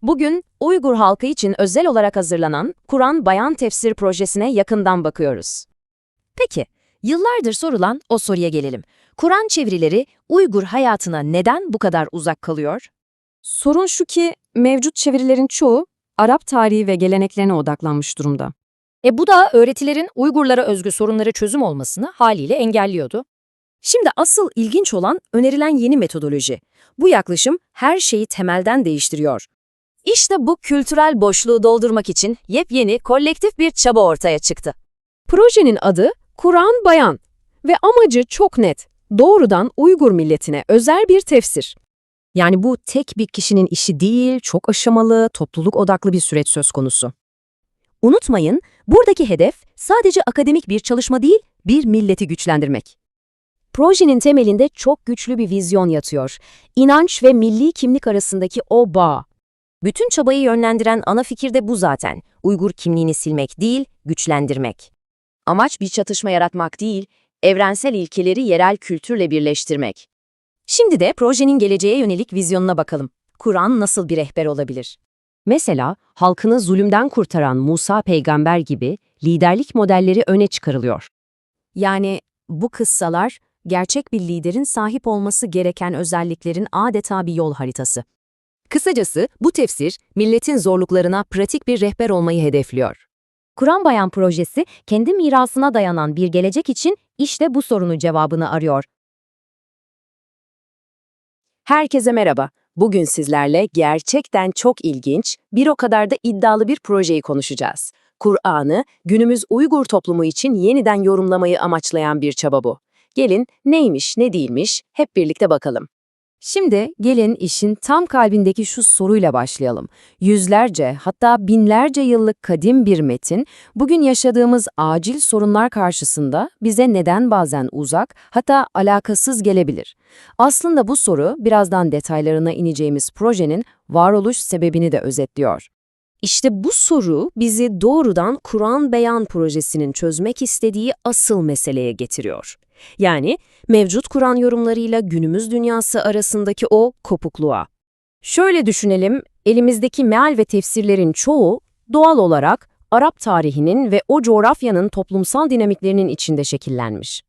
Bugün Uygur halkı için özel olarak hazırlanan Kur'an Bayan Tefsir projesine yakından bakıyoruz. Peki, yıllardır sorulan o soruya gelelim. Kur'an çevirileri Uygur hayatına neden bu kadar uzak kalıyor? Sorun şu ki mevcut çevirilerin çoğu Arap tarihi ve geleneklerine odaklanmış durumda. Bu da öğretilerin Uygurlara özgü sorunlara çözüm olmasını haliyle engelliyordu. Şimdi asıl ilginç olan önerilen yeni metodoloji. Bu yaklaşım her şeyi temelden değiştiriyor. İşte bu kültürel boşluğu doldurmak için yepyeni kolektif bir çaba ortaya çıktı. Projenin adı Kur'an Bayan ve amacı çok net. Doğrudan Uygur milletine özel bir tefsir. Yani bu tek bir kişinin işi değil, çok aşamalı, topluluk odaklı bir süreç söz konusu. Unutmayın, buradaki hedef sadece akademik bir çalışma değil, bir milleti güçlendirmek. Projenin temelinde çok güçlü bir vizyon yatıyor. İnanç ve milli kimlik arasındaki o bağ. Bütün çabayı yönlendiren ana fikir de bu zaten. Uygur kimliğini silmek değil, güçlendirmek. Amaç bir çatışma yaratmak değil, evrensel ilkeleri yerel kültürle birleştirmek. Şimdi de projenin geleceğe yönelik vizyonuna bakalım. Kur'an nasıl bir rehber olabilir? Mesela halkını zulümden kurtaran Musa peygamber gibi liderlik modelleri öne çıkarılıyor. Yani bu kıssalar gerçek bir liderin sahip olması gereken özelliklerin adeta bir yol haritası. Kısacası bu tefsir, milletin zorluklarına pratik bir rehber olmayı hedefliyor. Kur'an Bayan projesi, kendi mirasına dayanan bir gelecek için işte bu sorunun cevabını arıyor. Herkese merhaba. Bugün sizlerle gerçekten çok ilginç, bir o kadar da iddialı bir projeyi konuşacağız. Kur'an'ı günümüz Uygur toplumu için yeniden yorumlamayı amaçlayan bir çaba bu. Gelin neymiş, ne değilmiş hep birlikte bakalım. Şimdi gelin işin tam kalbindeki şu soruyla başlayalım. Yüzlerce hatta binlerce yıllık kadim bir metin bugün yaşadığımız acil sorunlar karşısında bize neden bazen uzak hatta alakasız gelebilir? Aslında bu soru birazdan detaylarına ineceğimiz projenin varoluş sebebini de özetliyor. İşte bu soru bizi doğrudan Kur'an Beyan projesinin çözmek istediği asıl meseleye getiriyor. Yani mevcut Kur'an yorumlarıyla günümüz dünyası arasındaki o kopukluğa. Şöyle düşünelim, elimizdeki meal ve tefsirlerin çoğu doğal olarak Arap tarihinin ve o coğrafyanın toplumsal dinamiklerinin içinde şekillenmiş.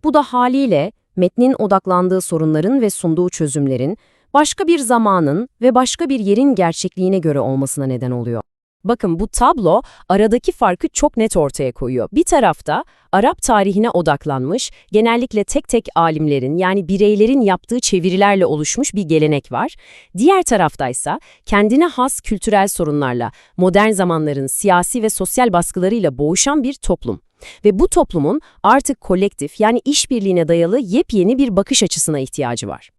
Bu da haliyle metnin odaklandığı sorunların ve sunduğu çözümlerin başka bir zamanın ve başka bir yerin gerçekliğine göre olmasına neden oluyor. Bakın bu tablo aradaki farkı çok net ortaya koyuyor. Bir tarafta Arap tarihine odaklanmış, genellikle tek tek alimlerin yani bireylerin yaptığı çevirilerle oluşmuş bir gelenek var. Diğer taraftaysa kendine has kültürel sorunlarla, modern zamanların siyasi ve sosyal baskılarıyla boğuşan bir toplum. Ve bu toplumun artık kolektif yani işbirliğine dayalı yepyeni bir bakış açısına ihtiyacı var.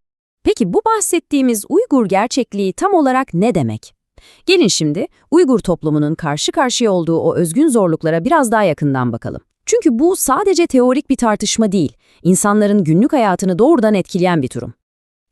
Peki bu bahsettiğimiz Uygur gerçekliği tam olarak ne demek? Gelin şimdi Uygur toplumunun karşı karşıya olduğu o özgün zorluklara biraz daha yakından bakalım. Çünkü bu sadece teorik bir tartışma değil, insanların günlük hayatını doğrudan etkileyen bir durum.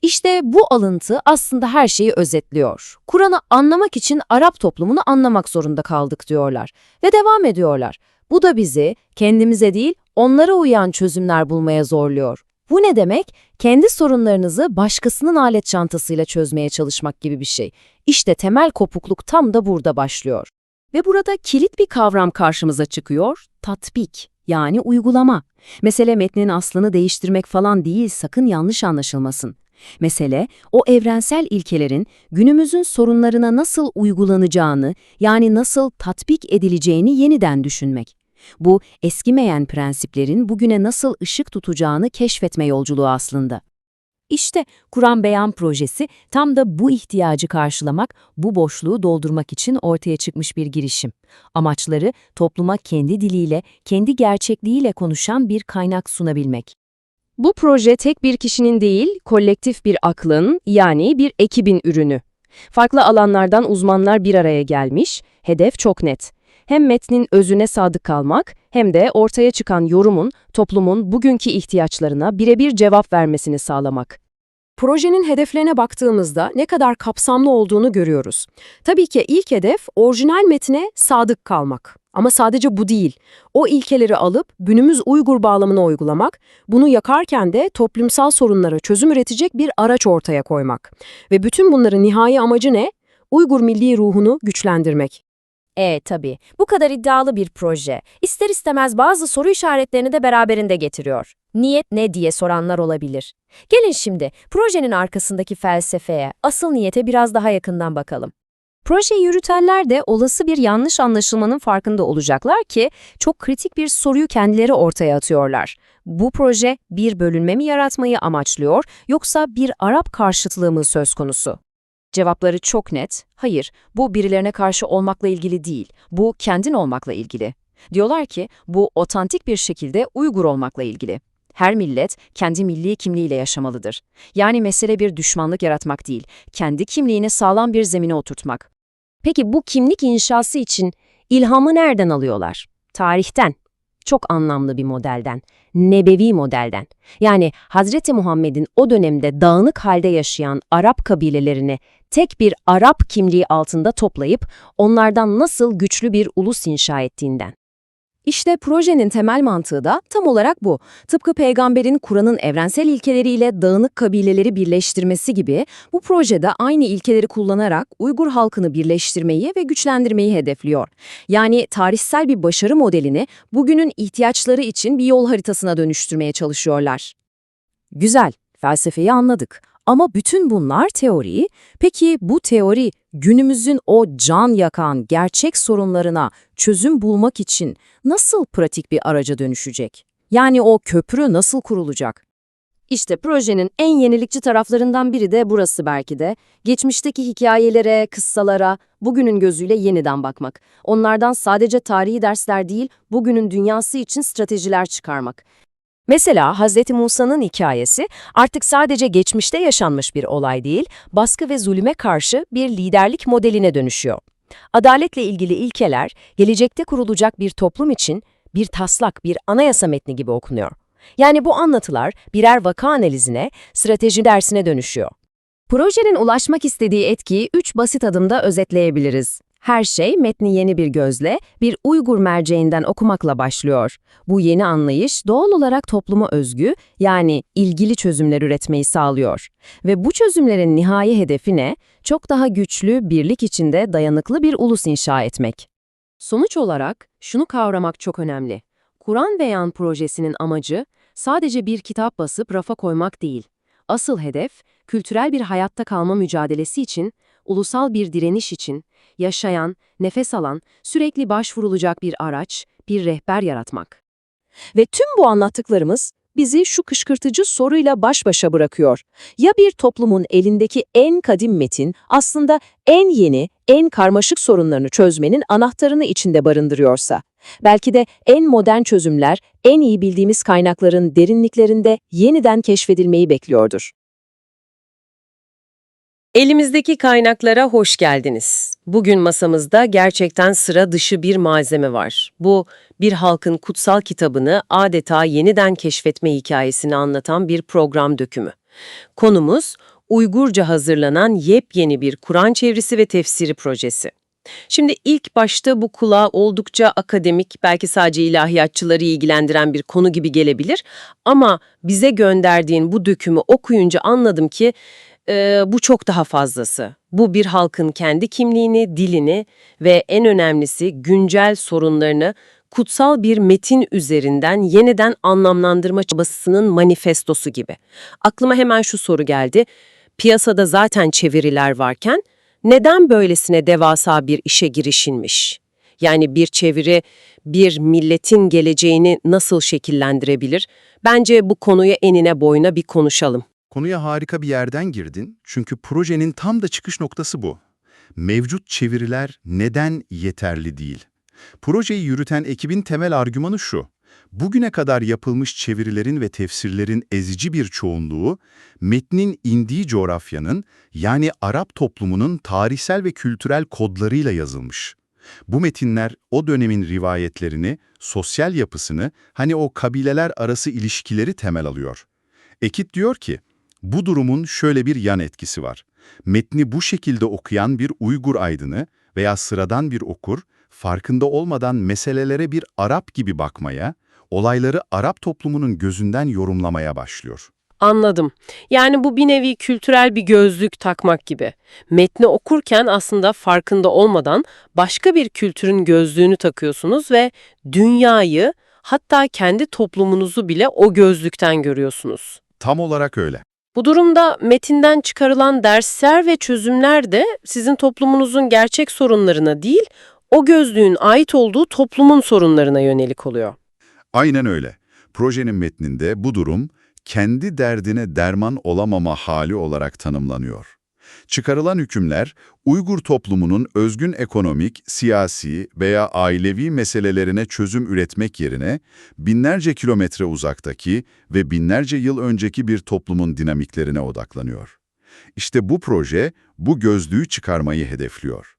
İşte bu alıntı aslında her şeyi özetliyor. Kur'an'ı anlamak için Arap toplumunu anlamak zorunda kaldık diyorlar ve devam ediyorlar. Bu da bizi kendimize değil, onlara uyan çözümler bulmaya zorluyor. Bu ne demek? Kendi sorunlarınızı başkasının alet çantasıyla çözmeye çalışmak gibi bir şey. İşte temel kopukluk tam da burada başlıyor. Ve burada kilit bir kavram karşımıza çıkıyor, tatbik, yani uygulama. Mesele metnin aslını değiştirmek falan değil, sakın yanlış anlaşılmasın. Mesele, o evrensel ilkelerin günümüzün sorunlarına nasıl uygulanacağını, yani nasıl tatbik edileceğini yeniden düşünmek. Bu, eskimeyen prensiplerin bugüne nasıl ışık tutacağını keşfetme yolculuğu aslında. İşte Kur'an Beyan projesi tam da bu ihtiyacı karşılamak, bu boşluğu doldurmak için ortaya çıkmış bir girişim. Amaçları topluma kendi diliyle, kendi gerçekliğiyle konuşan bir kaynak sunabilmek. Bu proje tek bir kişinin değil, kolektif bir aklın, yani bir ekibin ürünü. Farklı alanlardan uzmanlar bir araya gelmiş, hedef çok net. Hem metnin özüne sadık kalmak hem de ortaya çıkan yorumun toplumun bugünkü ihtiyaçlarına birebir cevap vermesini sağlamak. Projenin hedeflerine baktığımızda ne kadar kapsamlı olduğunu görüyoruz. Tabii ki ilk hedef orijinal metne sadık kalmak. Ama sadece bu değil. O ilkeleri alıp günümüz Uygur bağlamına uygulamak, bunu yakarken de toplumsal sorunlara çözüm üretecek bir araç ortaya koymak. Ve bütün bunların nihai amacı ne? Uygur milli ruhunu güçlendirmek. Tabii. Bu kadar iddialı bir proje, ister istemez bazı soru işaretlerini de beraberinde getiriyor. Niyet ne diye soranlar olabilir. Gelin şimdi projenin arkasındaki felsefeye, asıl niyete biraz daha yakından bakalım. Projeyi yürütenler de olası bir yanlış anlaşılmanın farkında olacaklar ki çok kritik bir soruyu kendileri ortaya atıyorlar. Bu proje bir bölünme mi yaratmayı amaçlıyor yoksa bir Arap karşıtlığı mı söz konusu? Cevapları çok net. Hayır, bu birilerine karşı olmakla ilgili değil. Bu kendin olmakla ilgili. Diyorlar ki bu otantik bir şekilde Uygur olmakla ilgili. Her millet kendi milli kimliğiyle yaşamalıdır. Yani mesele bir düşmanlık yaratmak değil, kendi kimliğini sağlam bir zemine oturtmak. Peki bu kimlik inşası için ilhamı nereden alıyorlar? Tarihten. Çok anlamlı bir modelden. Nebevi modelden. Yani Hazreti Muhammed'in o dönemde dağınık halde yaşayan Arap kabilelerini tek bir Arap kimliği altında toplayıp onlardan nasıl güçlü bir ulus inşa ettiğinden. İşte projenin temel mantığı da tam olarak bu. Tıpkı peygamberin Kur'an'ın evrensel ilkeleriyle dağınık kabileleri birleştirmesi gibi bu projede aynı ilkeleri kullanarak Uygur halkını birleştirmeyi ve güçlendirmeyi hedefliyor. Yani tarihsel bir başarı modelini bugünün ihtiyaçları için bir yol haritasına dönüştürmeye çalışıyorlar. Güzel, felsefeyi anladık. Ama bütün bunlar teori. Peki bu teori günümüzün o can yakan gerçek sorunlarına çözüm bulmak için nasıl pratik bir araca dönüşecek? Yani o köprü nasıl kurulacak? İşte projenin en yenilikçi taraflarından biri de burası belki de. Geçmişteki hikayelere, kıssalara, bugünün gözüyle yeniden bakmak. Onlardan sadece tarihi dersler değil, bugünün dünyası için stratejiler çıkarmak. Mesela Hz. Musa'nın hikayesi artık sadece geçmişte yaşanmış bir olay değil, baskı ve zulüme karşı bir liderlik modeline dönüşüyor. Adaletle ilgili ilkeler, gelecekte kurulacak bir toplum için bir taslak, bir anayasa metni gibi okunuyor. Yani bu anlatılar birer vaka analizine, strateji dersine dönüşüyor. Projenin ulaşmak istediği etkiyi 3 basit adımda özetleyebiliriz. Her şey metni yeni bir gözle, bir Uygur merceğinden okumakla başlıyor. Bu yeni anlayış doğal olarak topluma özgü, yani ilgili çözümler üretmeyi sağlıyor. Ve bu çözümlerin nihai hedefi ne? Çok daha güçlü, birlik içinde dayanıklı bir ulus inşa etmek. Sonuç olarak şunu kavramak çok önemli. Kur'an ve Yan projesinin amacı sadece bir kitap basıp rafa koymak değil. Asıl hedef, kültürel bir hayatta kalma mücadelesi için, ulusal bir direniş için, yaşayan, nefes alan, sürekli başvurulacak bir araç, bir rehber yaratmak. Ve tüm bu anlattıklarımız bizi şu kışkırtıcı soruyla baş başa bırakıyor. Ya bir toplumun elindeki en kadim metin aslında en yeni, en karmaşık sorunlarını çözmenin anahtarını içinde barındırıyorsa? Belki de en modern çözümler, en iyi bildiğimiz kaynakların derinliklerinde yeniden keşfedilmeyi bekliyordur. Elimizdeki kaynaklara hoş geldiniz. Bugün masamızda gerçekten sıra dışı bir malzeme var. Bu, bir halkın kutsal kitabını adeta yeniden keşfetme hikayesini anlatan bir program dökümü. Konumuz, Uygurca hazırlanan yepyeni bir Kur'an çevirisi ve tefsiri projesi. Şimdi ilk başta bu kulağa oldukça akademik, belki sadece ilahiyatçıları ilgilendiren bir konu gibi gelebilir. Ama bize gönderdiğin bu dökümü okuyunca anladım ki, bu çok daha fazlası. Bu bir halkın kendi kimliğini, dilini ve en önemlisi güncel sorunlarını kutsal bir metin üzerinden yeniden anlamlandırma çabasının manifestosu gibi. Aklıma hemen şu soru geldi. Piyasada zaten çeviriler varken neden böylesine devasa bir işe girişilmiş? Yani bir çeviri bir milletin geleceğini nasıl şekillendirebilir? Bence bu konuyu enine boyuna bir konuşalım. Konuya harika bir yerden girdin çünkü projenin tam da çıkış noktası bu. Mevcut çeviriler neden yeterli değil? Projeyi yürüten ekibin temel argümanı şu: bugüne kadar yapılmış çevirilerin ve tefsirlerin ezici bir çoğunluğu, metnin indiği coğrafyanın, yani Arap toplumunun tarihsel ve kültürel kodlarıyla yazılmış. Bu metinler o dönemin rivayetlerini, sosyal yapısını, hani o kabileler arası ilişkileri temel alıyor. Ekip diyor ki, bu durumun şöyle bir yan etkisi var. Metni bu şekilde okuyan bir Uygur aydını veya sıradan bir okur, farkında olmadan meselelere bir Arap gibi bakmaya, olayları Arap toplumunun gözünden yorumlamaya başlıyor. Anladım. Yani bu bir nevi kültürel bir gözlük takmak gibi. Metni okurken aslında farkında olmadan başka bir kültürün gözlüğünü takıyorsunuz ve dünyayı, hatta kendi toplumunuzu bile o gözlükten görüyorsunuz. Tam olarak öyle. Bu durumda metinden çıkarılan dersler ve çözümler de sizin toplumunuzun gerçek sorunlarına değil, o gözlüğün ait olduğu toplumun sorunlarına yönelik oluyor. Aynen öyle. Projenin metninde bu durum kendi derdine derman olamama hali olarak tanımlanıyor. Çıkarılan hükümler, Uygur toplumunun özgün ekonomik, siyasi veya ailevi meselelerine çözüm üretmek yerine binlerce kilometre uzaktaki ve binlerce yıl önceki bir toplumun dinamiklerine odaklanıyor. İşte bu proje bu gözlüğü çıkarmayı hedefliyor.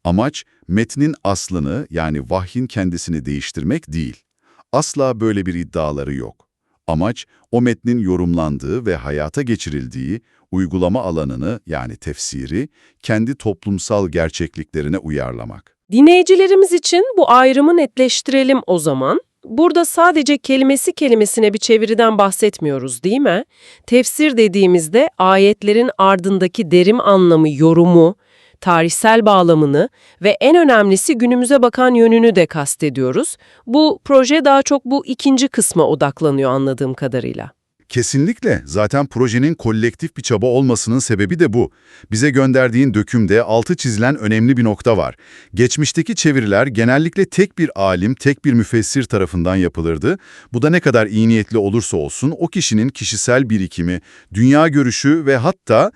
Amaç metnin aslını, yani vahyin kendisini değiştirmek değil. Asla böyle bir iddiaları yok. Amaç, o metnin yorumlandığı ve hayata geçirildiği uygulama alanını, yani tefsiri, kendi toplumsal gerçekliklerine uyarlamak. Dinleyicilerimiz için bu ayrımı netleştirelim o zaman. Burada sadece kelimesi kelimesine bir çeviriden bahsetmiyoruz, değil mi? Tefsir dediğimizde ayetlerin ardındaki derin anlamı, yorumu, tarihsel bağlamını ve en önemlisi günümüze bakan yönünü de kastediyoruz. Bu proje daha çok bu ikinci kısma odaklanıyor anladığım kadarıyla. Kesinlikle. Zaten projenin kolektif bir çaba olmasının sebebi de bu. Bize gönderdiğin dökümde altı çizilen önemli bir nokta var. Geçmişteki çeviriler genellikle tek bir alim, tek bir müfessir tarafından yapılırdı. Bu da ne kadar iyi niyetli olursa olsun o kişinin kişisel birikimi, dünya görüşü ve hatta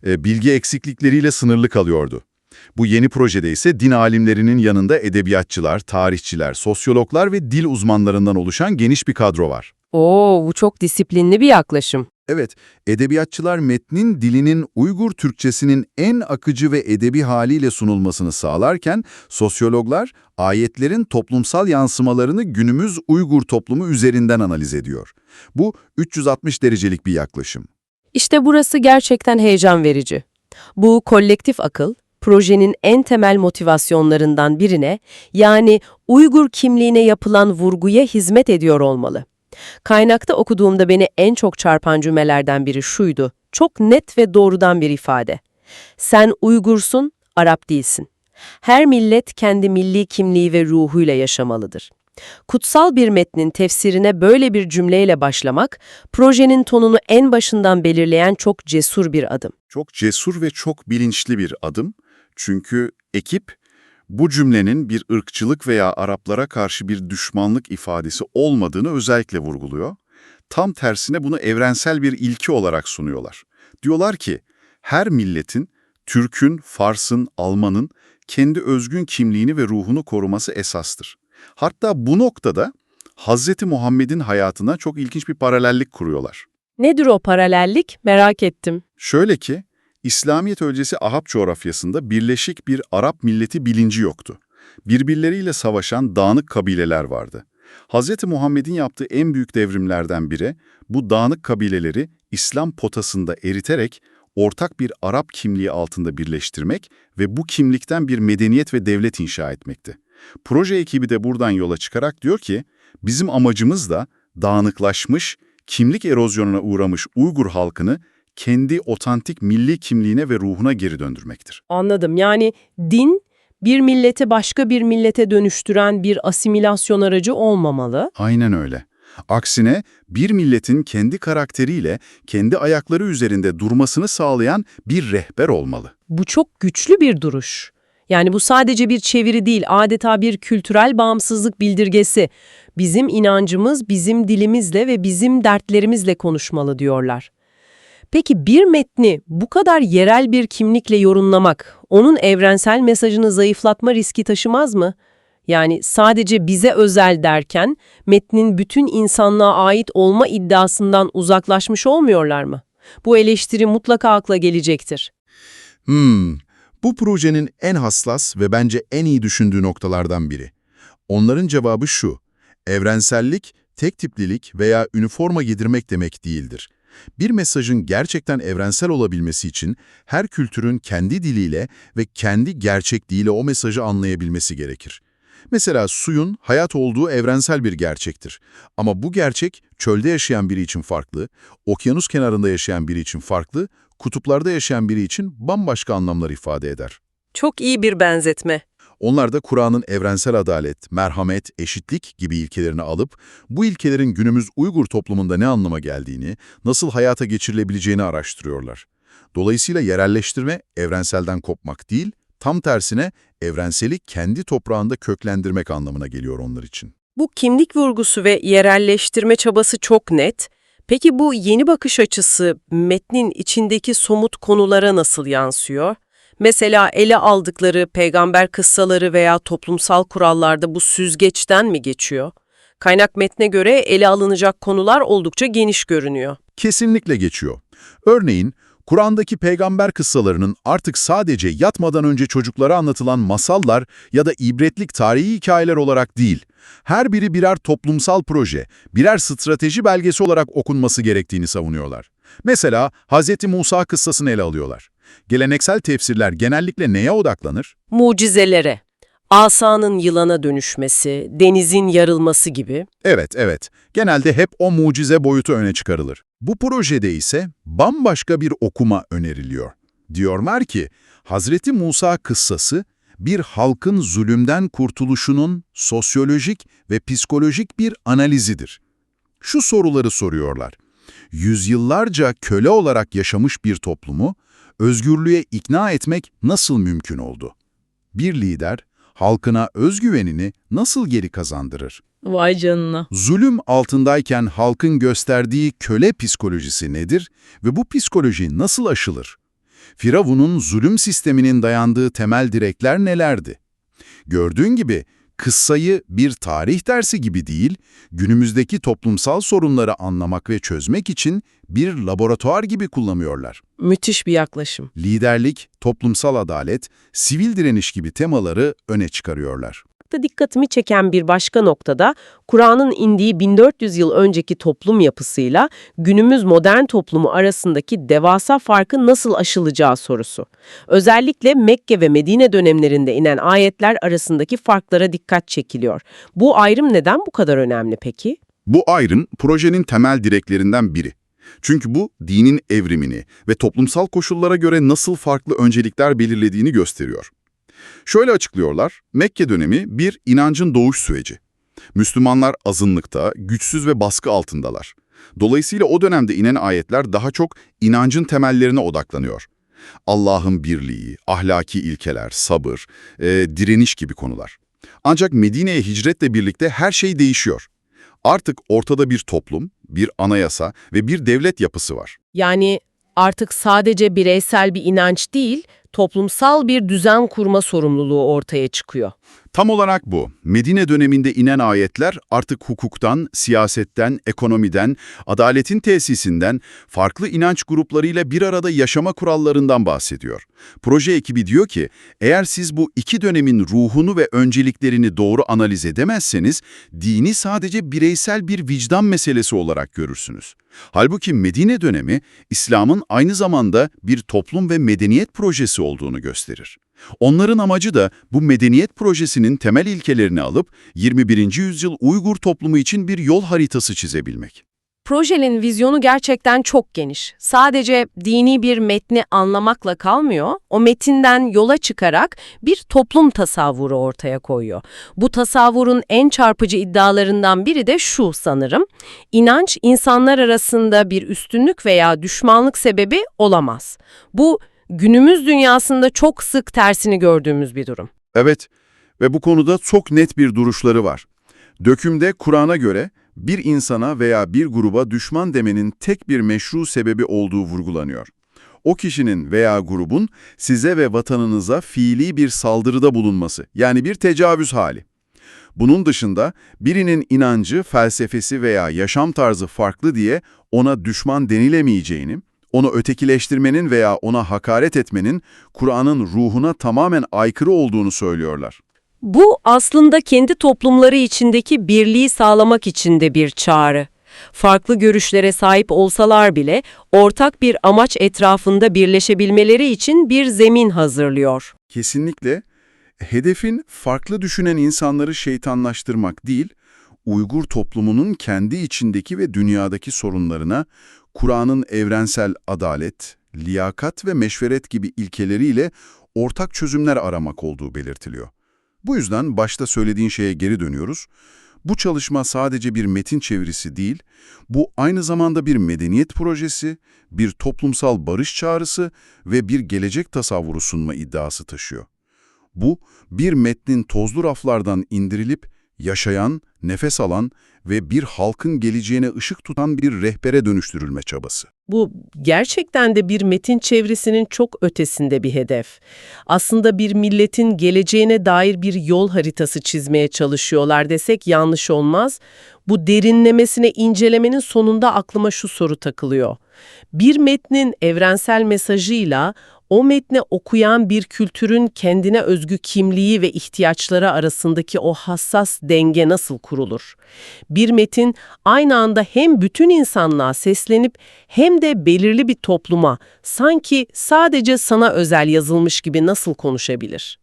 bilgi eksiklikleriyle sınırlı kalıyordu. Bu yeni projede ise din alimlerinin yanında edebiyatçılar, tarihçiler, sosyologlar ve dil uzmanlarından oluşan geniş bir kadro var. Oo, bu çok disiplinli bir yaklaşım. Evet, edebiyatçılar metnin dilinin Uygur Türkçesinin en akıcı ve edebi haliyle sunulmasını sağlarken, sosyologlar ayetlerin toplumsal yansımalarını günümüz Uygur toplumu üzerinden analiz ediyor. Bu 360 derecelik bir yaklaşım. İşte burası gerçekten heyecan verici. Bu kolektif akıl, projenin en temel motivasyonlarından birine, yani Uygur kimliğine yapılan vurguya hizmet ediyor olmalı. Kaynakta okuduğumda beni en çok çarpan cümlelerden biri şuydu. Çok net ve doğrudan bir ifade. Sen Uygursun, Arap değilsin. Her millet kendi milli kimliği ve ruhuyla yaşamalıdır. Kutsal bir metnin tefsirine böyle bir cümleyle başlamak, projenin tonunu en başından belirleyen çok cesur bir adım. Çok cesur ve çok bilinçli bir adım. Çünkü ekip bu cümlenin bir ırkçılık veya Araplara karşı bir düşmanlık ifadesi olmadığını özellikle vurguluyor. Tam tersine bunu evrensel bir ilke olarak sunuyorlar. Diyorlar ki, her milletin, Türk'ün, Fars'ın, Alman'ın kendi özgün kimliğini ve ruhunu koruması esastır. Hatta bu noktada Hz. Muhammed'in hayatına çok ilginç bir paralellik kuruyorlar. Nedir o paralellik? Merak ettim. Şöyle ki, İslamiyet öncesi Ahab coğrafyasında birleşik bir Arap milleti bilinci yoktu. Birbirleriyle savaşan dağınık kabileler vardı. Hz. Muhammed'in yaptığı en büyük devrimlerden biri, bu dağınık kabileleri İslam potasında eriterek ortak bir Arap kimliği altında birleştirmek ve bu kimlikten bir medeniyet ve devlet inşa etmekti. Proje ekibi de buradan yola çıkarak diyor ki, bizim amacımız da dağınıklaşmış, kimlik erozyonuna uğramış Uygur halkını kendi otantik milli kimliğine ve ruhuna geri döndürmektir. Anladım. Yani din, bir milleti başka bir millete dönüştüren bir asimilasyon aracı olmamalı. Aynen öyle. Aksine bir milletin kendi karakteriyle, kendi ayakları üzerinde durmasını sağlayan bir rehber olmalı. Bu çok güçlü bir duruş. Yani bu sadece bir çeviri değil, adeta bir kültürel bağımsızlık bildirgesi. Bizim inancımız bizim dilimizle ve bizim dertlerimizle konuşmalı diyorlar. Peki bir metni bu kadar yerel bir kimlikle yorumlamak, onun evrensel mesajını zayıflatma riski taşımaz mı? Yani sadece bize özel derken, metnin bütün insanlığa ait olma iddiasından uzaklaşmış olmuyorlar mı? Bu eleştiri mutlaka akla gelecektir. Bu projenin en hassas ve bence en iyi düşündüğü noktalardan biri. Onların cevabı şu: evrensellik, tek tiplilik veya üniforma giydirmek demek değildir. Bir mesajın gerçekten evrensel olabilmesi için her kültürün kendi diliyle ve kendi gerçekliğiyle o mesajı anlayabilmesi gerekir. Mesela suyun hayat olduğu evrensel bir gerçektir. Ama bu gerçek çölde yaşayan biri için farklı, okyanus kenarında yaşayan biri için farklı, kutuplarda yaşayan biri için bambaşka anlamlar ifade eder. Çok iyi bir benzetme. Onlar da Kur'an'ın evrensel adalet, merhamet, eşitlik gibi ilkelerini alıp bu ilkelerin günümüz Uygur toplumunda ne anlama geldiğini, nasıl hayata geçirilebileceğini araştırıyorlar. Dolayısıyla yerelleştirme evrenselden kopmak değil, tam tersine evrenseli kendi toprağında köklendirmek anlamına geliyor onlar için. Bu kimlik vurgusu ve yerelleştirme çabası çok net. Peki bu yeni bakış açısı metnin içindeki somut konulara nasıl yansıyor? Mesela ele aldıkları peygamber kıssaları veya toplumsal kurallarda bu süzgeçten mi geçiyor? Kaynak metne göre ele alınacak konular oldukça geniş görünüyor. Kesinlikle geçiyor. Örneğin, Kur'an'daki peygamber kıssalarının artık sadece yatmadan önce çocuklara anlatılan masallar ya da ibretlik tarihi hikayeler olarak değil, her biri birer toplumsal proje, birer strateji belgesi olarak okunması gerektiğini savunuyorlar. Mesela Hz. Musa kıssasını ele alıyorlar. Geleneksel tefsirler genellikle neye odaklanır? Mucizelere, asanın yılana dönüşmesi, denizin yarılması gibi. Evet. Genelde hep o mucize boyutu öne çıkarılır. Bu projede ise bambaşka bir okuma öneriliyor. Diyorlar ki, Hazreti Musa kıssası bir halkın zulümden kurtuluşunun sosyolojik ve psikolojik bir analizidir. Şu soruları soruyorlar. Yüzyıllarca köle olarak yaşamış bir toplumu özgürlüğe ikna etmek nasıl mümkün oldu? Bir lider halkına özgüvenini nasıl geri kazandırır? Vay canına. Zulüm altındayken halkın gösterdiği köle psikolojisi nedir ve bu psikoloji nasıl aşılır? Firavun'un zulüm sisteminin dayandığı temel direkler nelerdi? Gördüğün gibi kıssayı bir tarih dersi gibi değil, günümüzdeki toplumsal sorunları anlamak ve çözmek için bir laboratuvar gibi kullanıyorlar. Müthiş bir yaklaşım. Liderlik, toplumsal adalet, sivil direniş gibi temaları öne çıkarıyorlar. Dikkatimi çeken bir başka noktada Kur'an'ın indiği 1400 yıl önceki toplum yapısıyla günümüz modern toplumu arasındaki devasa farkı nasıl aşılacağı sorusu. Özellikle Mekke ve Medine dönemlerinde inen ayetler arasındaki farklara dikkat çekiliyor. Bu ayrım neden bu kadar önemli peki? Bu ayrım projenin temel direklerinden biri. Çünkü bu dinin evrimini ve toplumsal koşullara göre nasıl farklı öncelikler belirlediğini gösteriyor. Şöyle açıklıyorlar, Mekke dönemi bir inancın doğuş süreci. Müslümanlar azınlıkta, güçsüz ve baskı altındalar. Dolayısıyla o dönemde inen ayetler daha çok inancın temellerine odaklanıyor. Allah'ın birliği, ahlaki ilkeler, sabır, direniş gibi konular. Ancak Medine'ye hicretle birlikte her şey değişiyor. Artık ortada bir toplum, bir anayasa ve bir devlet yapısı var. Yani artık sadece bireysel bir inanç değil, toplumsal bir düzen kurma sorumluluğu ortaya çıkıyor. Tam olarak bu. Medine döneminde inen ayetler artık hukuktan, siyasetten, ekonomiden, adaletin tesisinden, farklı inanç gruplarıyla bir arada yaşama kurallarından bahsediyor. Proje ekibi diyor ki, eğer siz bu iki dönemin ruhunu ve önceliklerini doğru analiz edemezseniz, dini sadece bireysel bir vicdan meselesi olarak görürsünüz. Halbuki Medine dönemi, İslam'ın aynı zamanda bir toplum ve medeniyet projesi olduğunu gösterir. Onların amacı da bu medeniyet projesinin temel ilkelerini alıp 21. yüzyıl Uygur toplumu için bir yol haritası çizebilmek. Projenin vizyonu gerçekten çok geniş. Sadece dini bir metni anlamakla kalmıyor, o metinden yola çıkarak bir toplum tasavvuru ortaya koyuyor. Bu tasavvurun en çarpıcı iddialarından biri de şu sanırım: İnanç, insanlar arasında bir üstünlük veya düşmanlık sebebi olamaz. Bu, günümüz dünyasında çok sık tersini gördüğümüz bir durum. Evet ve bu konuda çok net bir duruşları var. Dökümde Kur'an'a göre bir insana veya bir gruba düşman demenin tek bir meşru sebebi olduğu vurgulanıyor. O kişinin veya grubun size ve vatanınıza fiili bir saldırıda bulunması, yani bir tecavüz hali. Bunun dışında birinin inancı, felsefesi veya yaşam tarzı farklı diye ona düşman denilemeyeceğini, onu ötekileştirmenin veya ona hakaret etmenin Kur'an'ın ruhuna tamamen aykırı olduğunu söylüyorlar. Bu aslında kendi toplumları içindeki birliği sağlamak için de bir çağrı. Farklı görüşlere sahip olsalar bile ortak bir amaç etrafında birleşebilmeleri için bir zemin hazırlıyor. Kesinlikle. Hedefin farklı düşünen insanları şeytanlaştırmak değil, Uygur toplumunun kendi içindeki ve dünyadaki sorunlarına Kur'an'ın evrensel adalet, liyakat ve meşveret gibi ilkeleriyle ortak çözümler aramak olduğu belirtiliyor. Bu yüzden başta söylediğin şeye geri dönüyoruz. Bu çalışma sadece bir metin çevirisi değil, bu aynı zamanda bir medeniyet projesi, bir toplumsal barış çağrısı ve bir gelecek tasavvuru sunma iddiası taşıyor. Bu, bir metnin tozlu raflardan indirilip, yaşayan, nefes alan ve bir halkın geleceğine ışık tutan bir rehbere dönüştürülme çabası. Bu gerçekten de bir metin çevresinin çok ötesinde bir hedef. Aslında bir milletin geleceğine dair bir yol haritası çizmeye çalışıyorlar desek yanlış olmaz. Bu derinlemesine incelemenin sonunda aklıma şu soru takılıyor. Bir metnin evrensel mesajıyla o metni okuyan bir kültürün kendine özgü kimliği ve ihtiyaçları arasındaki o hassas denge nasıl kurulur? Bir metin aynı anda hem bütün insanlığa seslenip hem de belirli bir topluma sanki sadece sana özel yazılmış gibi nasıl konuşabilir?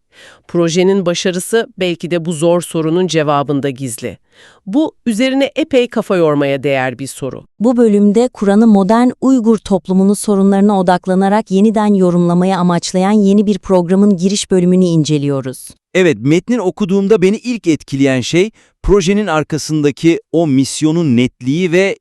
Projenin başarısı belki de bu zor sorunun cevabında gizli. Bu üzerine epey kafa yormaya değer bir soru. Bu bölümde Kur'an'ı modern Uygur toplumunun sorunlarına odaklanarak yeniden yorumlamaya amaçlayan yeni bir programın giriş bölümünü inceliyoruz. Evet, metnin okuduğumda beni ilk etkileyen şey projenin arkasındaki o misyonun netliği ve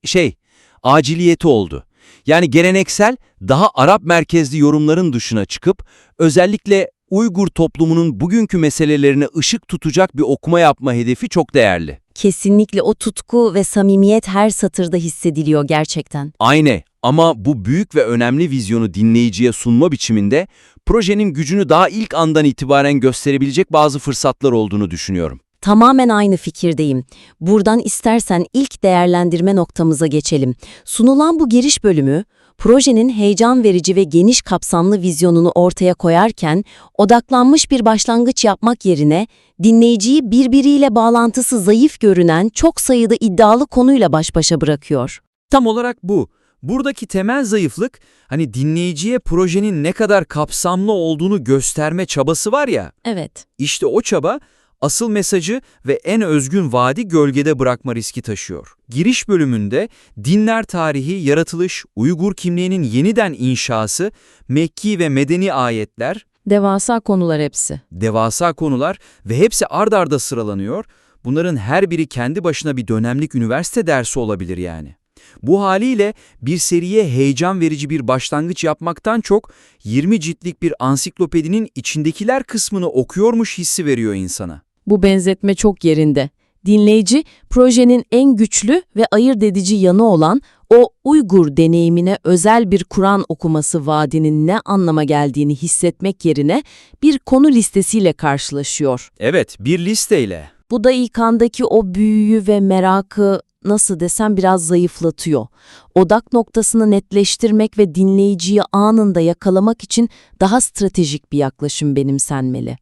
aciliyeti oldu. Yani geleneksel, daha Arap merkezli yorumların dışına çıkıp özellikle Uygur toplumunun bugünkü meselelerine ışık tutacak bir okuma yapma hedefi çok değerli. Kesinlikle o tutku ve samimiyet her satırda hissediliyor gerçekten. Aynı ama bu büyük ve önemli vizyonu dinleyiciye sunma biçiminde projenin gücünü daha ilk andan itibaren gösterebilecek bazı fırsatlar olduğunu düşünüyorum. Tamamen aynı fikirdeyim. Buradan istersen ilk değerlendirme noktamıza geçelim. Sunulan bu giriş bölümü, projenin heyecan verici ve geniş kapsamlı vizyonunu ortaya koyarken, odaklanmış bir başlangıç yapmak yerine, dinleyiciyi birbiriyle bağlantısı zayıf görünen çok sayıda iddialı konuyla baş başa bırakıyor. Tam olarak bu. Buradaki temel zayıflık, dinleyiciye projenin ne kadar kapsamlı olduğunu gösterme çabası var ya, Evet. işte o çaba, asıl mesajı ve en özgün vaadi gölgede bırakma riski taşıyor. Giriş bölümünde dinler tarihi, yaratılış, Uygur kimliğinin yeniden inşası, Mekki ve medeni ayetler, Devasa konular hepsi. devasa konular ve hepsi ard arda sıralanıyor. Bunların her biri kendi başına bir dönemlik üniversite dersi olabilir yani. Bu haliyle bir seriye heyecan verici bir başlangıç yapmaktan çok 20 ciltlik bir ansiklopedinin içindekiler kısmını okuyormuş hissi veriyor insana. Bu benzetme çok yerinde. Dinleyici, projenin en güçlü ve ayırt edici yanı olan o Uygur deneyimine özel bir Kur'an okuması vaadinin ne anlama geldiğini hissetmek yerine bir konu listesiyle karşılaşıyor. Evet, bir listeyle. Bu da ilk andaki o büyüyü ve merakı nasıl desem biraz zayıflatıyor. Odak noktasını netleştirmek ve dinleyiciyi anında yakalamak için daha stratejik bir yaklaşım benimsenmeli.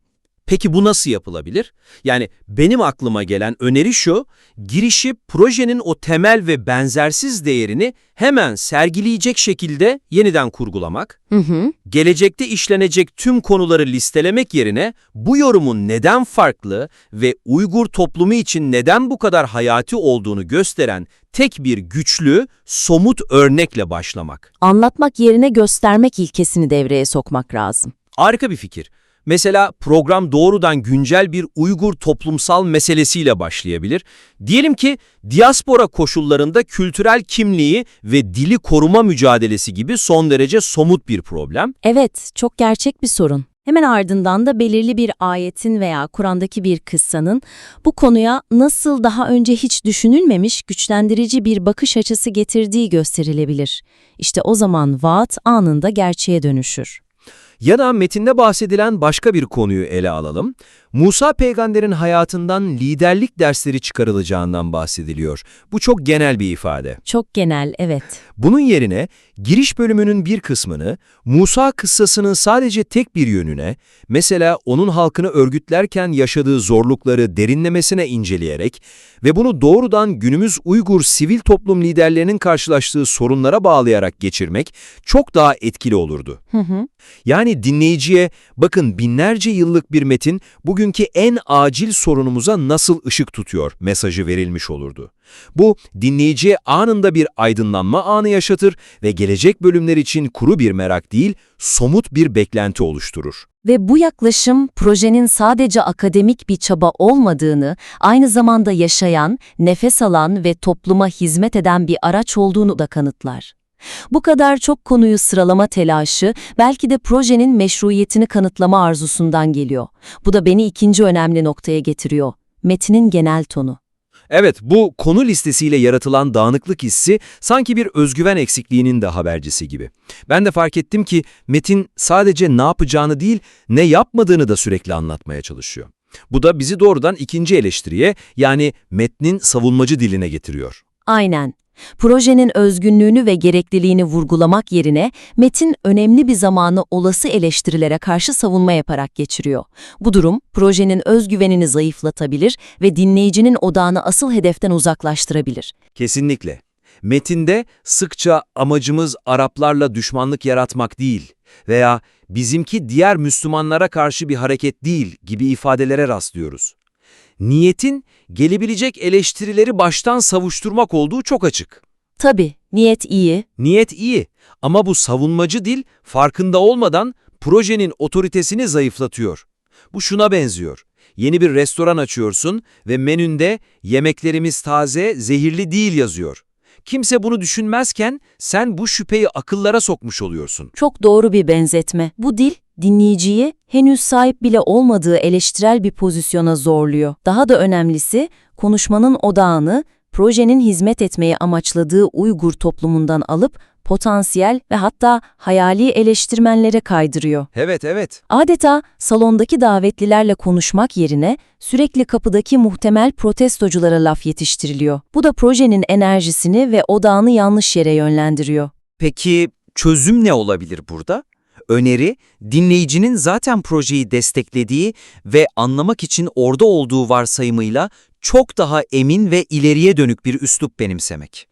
Peki bu nasıl yapılabilir? Yani benim aklıma gelen öneri şu, girişi projenin o temel ve benzersiz değerini hemen sergileyecek şekilde yeniden kurgulamak, gelecekte işlenecek tüm konuları listelemek yerine bu yorumun neden farklı ve Uygur toplumu için neden bu kadar hayati olduğunu gösteren tek bir güçlü, somut örnekle başlamak. Anlatmak yerine göstermek ilkesini devreye sokmak lazım. Harika bir fikir. Mesela program doğrudan güncel bir Uygur toplumsal meselesiyle başlayabilir. Diyelim ki diaspora koşullarında kültürel kimliği ve dili koruma mücadelesi gibi son derece somut bir problem. Evet, çok gerçek bir sorun. Hemen ardından da belirli bir ayetin veya Kur'an'daki bir kıssanın bu konuya nasıl daha önce hiç düşünülmemiş güçlendirici bir bakış açısı getirdiği gösterilebilir. İşte o zaman vaat anında gerçeğe dönüşür. Ya da metinde bahsedilen başka bir konuyu ele alalım. Musa peygamberin hayatından liderlik dersleri çıkarılacağından bahsediliyor. Bu çok genel bir ifade. Çok genel, evet. Bunun yerine giriş bölümünün bir kısmını Musa kıssasının sadece tek bir yönüne, mesela onun halkını örgütlerken yaşadığı zorlukları derinlemesine inceleyerek ve bunu doğrudan günümüz Uygur sivil toplum liderlerinin karşılaştığı sorunlara bağlayarak geçirmek çok daha etkili olurdu. Yani Yani dinleyiciye bakın binlerce yıllık bir metin bugünkü en acil sorunumuza nasıl ışık tutuyor mesajı verilmiş olurdu. Bu dinleyiciye anında bir aydınlanma anı yaşatır ve gelecek bölümler için kuru bir merak değil, somut bir beklenti oluşturur. Ve bu yaklaşım projenin sadece akademik bir çaba olmadığını, aynı zamanda yaşayan, nefes alan ve topluma hizmet eden bir araç olduğunu da kanıtlar. Bu kadar çok konuyu sıralama telaşı belki de projenin meşruiyetini kanıtlama arzusundan geliyor. Bu da beni ikinci önemli noktaya getiriyor. Metinin genel tonu. Evet, bu konu listesiyle yaratılan dağınıklık hissi sanki bir özgüven eksikliğinin de habercisi gibi. Ben de fark ettim ki metin sadece ne yapacağını değil, ne yapmadığını da sürekli anlatmaya çalışıyor. Bu da bizi doğrudan ikinci eleştiriye, yani metnin savunmacı diline getiriyor. Aynen. Projenin özgünlüğünü ve gerekliliğini vurgulamak yerine metin önemli bir zamanı olası eleştirilere karşı savunma yaparak geçiriyor. Bu durum projenin özgüvenini zayıflatabilir ve dinleyicinin odağını asıl hedeften uzaklaştırabilir. Kesinlikle. Metinde sıkça amacımız Araplarla düşmanlık yaratmak değil veya bizimki diğer Müslümanlara karşı bir hareket değil gibi ifadelere rastlıyoruz. Niyetin gelebilecek eleştirileri baştan savuşturmak olduğu çok açık. Tabii, niyet iyi. Niyet iyi ama bu savunmacı dil farkında olmadan projenin otoritesini zayıflatıyor. Bu şuna benziyor. Yeni bir restoran açıyorsun ve menünde yemeklerimiz taze, zehirli değil yazıyor. Kimse bunu düşünmezken sen bu şüpheyi akıllara sokmuş oluyorsun. Çok doğru bir benzetme. Bu dil, dinleyiciyi henüz sahip bile olmadığı eleştirel bir pozisyona zorluyor. Daha da önemlisi, konuşmanın odağını projenin hizmet etmeyi amaçladığı Uygur toplumundan alıp potansiyel ve hatta hayali eleştirmenlere kaydırıyor. Evet. Adeta salondaki davetlilerle konuşmak yerine sürekli kapıdaki muhtemel protestoculara laf yetiştiriliyor. Bu da projenin enerjisini ve odağını yanlış yere yönlendiriyor. Peki çözüm ne olabilir burada? Öneri, dinleyicinin zaten projeyi desteklediği ve anlamak için orada olduğu varsayımıyla çok daha emin ve ileriye dönük bir üslup benimsemek.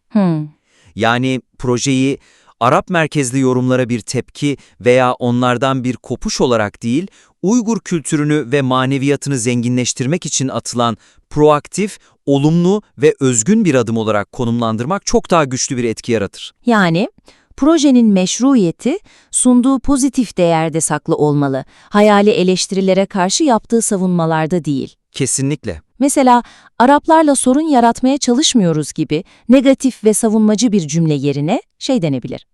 Yani projeyi Arap merkezli yorumlara bir tepki veya onlardan bir kopuş olarak değil, Uygur kültürünü ve maneviyatını zenginleştirmek için atılan proaktif, olumlu ve özgün bir adım olarak konumlandırmak çok daha güçlü bir etki yaratır. Yani projenin meşruiyeti sunduğu pozitif değerde saklı olmalı, hayali eleştirilere karşı yaptığı savunmalarda değil. Kesinlikle. Mesela Araplarla sorun yaratmaya çalışmıyoruz gibi negatif ve savunmacı bir cümle yerine şey denebilir.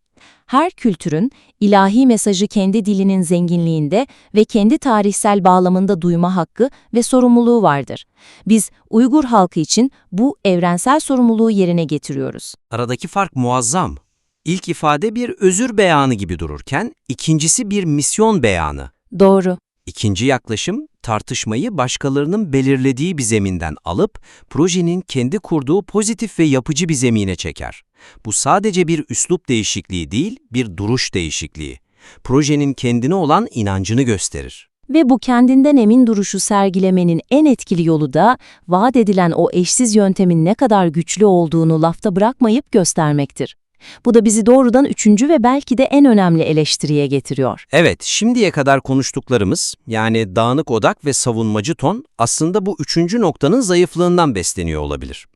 Her kültürün ilahi mesajı kendi dilinin zenginliğinde ve kendi tarihsel bağlamında duyma hakkı ve sorumluluğu vardır. Biz Uygur halkı için bu evrensel sorumluluğu yerine getiriyoruz. Aradaki fark muazzam. İlk ifade bir özür beyanı gibi dururken, ikincisi bir misyon beyanı. Doğru. İkinci yaklaşım, tartışmayı başkalarının belirlediği bir zeminden alıp, projenin kendi kurduğu pozitif ve yapıcı bir zemine çeker. Bu sadece bir üslup değişikliği değil, bir duruş değişikliği. Projenin kendine olan inancını gösterir. Ve bu kendinden emin duruşu sergilemenin en etkili yolu da vaat edilen o eşsiz yöntemin ne kadar güçlü olduğunu lafta bırakmayıp göstermektir. Bu da bizi doğrudan üçüncü ve belki de en önemli eleştiriye getiriyor. Evet, şimdiye kadar konuştuklarımız, yani dağınık odak ve savunmacı ton, aslında bu üçüncü noktanın zayıflığından besleniyor olabilir.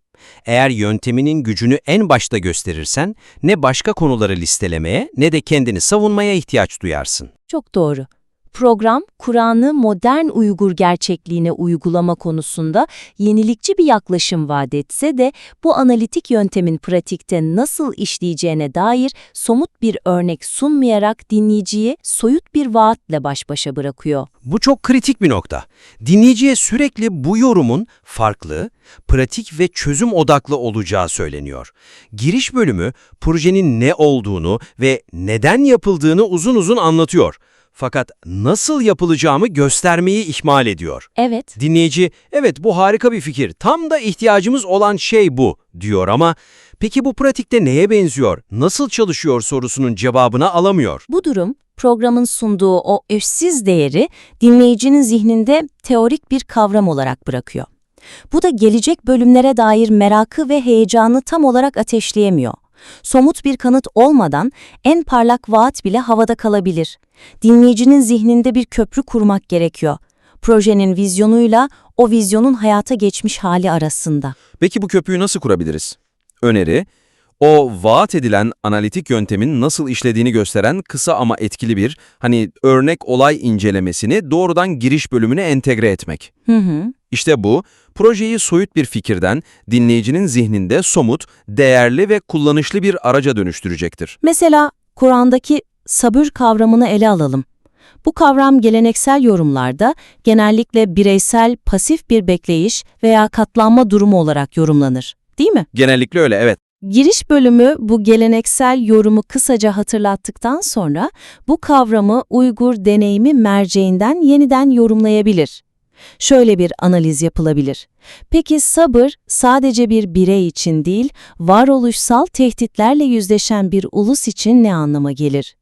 Eğer yönteminin gücünü en başta gösterirsen, ne başka konuları listelemeye ne de kendini savunmaya ihtiyaç duyarsın. Çok doğru. Program, Kur'an'ı modern Uygur gerçekliğine uygulama konusunda yenilikçi bir yaklaşım vaat etse de bu analitik yöntemin pratikte nasıl işleyeceğine dair somut bir örnek sunmayarak dinleyiciyi soyut bir vaatle baş başa bırakıyor. Bu çok kritik bir nokta. Dinleyiciye sürekli bu yorumun farklı, pratik ve çözüm odaklı olacağı söyleniyor. Giriş bölümü projenin ne olduğunu ve neden yapıldığını uzun uzun anlatıyor. Fakat nasıl yapılacağımı göstermeyi ihmal ediyor. Evet. Dinleyici, evet bu harika bir fikir, tam da ihtiyacımız olan şey bu, diyor ama peki bu pratikte neye benziyor, nasıl çalışıyor sorusunun cevabını alamıyor. Bu durum, programın sunduğu o eşsiz değeri dinleyicinin zihninde teorik bir kavram olarak bırakıyor. Bu da gelecek bölümlere dair merakı ve heyecanı tam olarak ateşleyemiyor. Somut bir kanıt olmadan en parlak vaat bile havada kalabilir. Dinleyicinin zihninde bir köprü kurmak gerekiyor. Projenin vizyonuyla o vizyonun hayata geçmiş hali arasında. Peki bu köprüyü nasıl kurabiliriz? Öneri, o vaat edilen analitik yöntemin nasıl işlediğini gösteren kısa ama etkili bir, örnek olay incelemesini doğrudan giriş bölümüne entegre etmek. İşte bu, projeyi soyut bir fikirden dinleyicinin zihninde somut, değerli ve kullanışlı bir araca dönüştürecektir. Mesela Kur'an'daki sabır kavramını ele alalım. Bu kavram geleneksel yorumlarda genellikle bireysel, pasif bir bekleyiş veya katlanma durumu olarak yorumlanır, değil mi? Genellikle öyle, evet. Giriş bölümü bu geleneksel yorumu kısaca hatırlattıktan sonra bu kavramı Uygur deneyimi merceğinden yeniden yorumlayabilir. Şöyle bir analiz yapılabilir. Peki sabır sadece bir birey için değil, varoluşsal tehditlerle yüzleşen bir ulus için ne anlama gelir?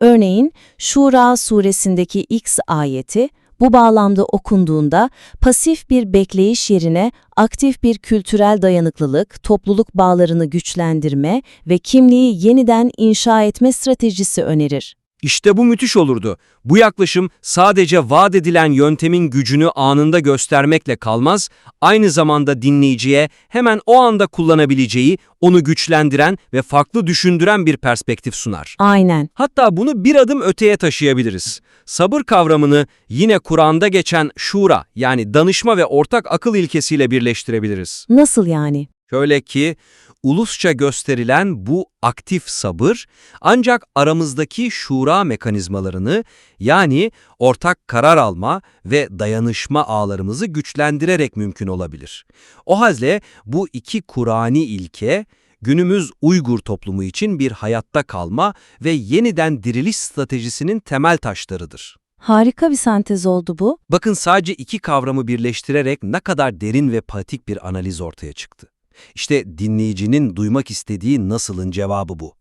Örneğin Şura suresindeki X ayeti bu bağlamda okunduğunda pasif bir bekleyiş yerine aktif bir kültürel dayanıklılık, topluluk bağlarını güçlendirme ve kimliği yeniden inşa etme stratejisi önerir. İşte bu müthiş olurdu. Bu yaklaşım sadece vaat edilen yöntemin gücünü anında göstermekle kalmaz, aynı zamanda dinleyiciye hemen o anda kullanabileceği, onu güçlendiren ve farklı düşündüren bir perspektif sunar. Aynen. Hatta bunu bir adım öteye taşıyabiliriz. Sabır kavramını yine Kur'an'da geçen şura, yani danışma ve ortak akıl ilkesiyle birleştirebiliriz. Nasıl yani? Şöyle ki, ulusça gösterilen bu aktif sabır ancak aramızdaki şura mekanizmalarını, yani ortak karar alma ve dayanışma ağlarımızı güçlendirerek mümkün olabilir. O halde bu iki Kur'ani ilke günümüz Uygur toplumu için bir hayatta kalma ve yeniden diriliş stratejisinin temel taşlarıdır. Harika bir sentez oldu bu. Bakın, sadece iki kavramı birleştirerek ne kadar derin ve pratik bir analiz ortaya çıktı. İşte dinleyicinin duymak istediği nasılın cevabı bu.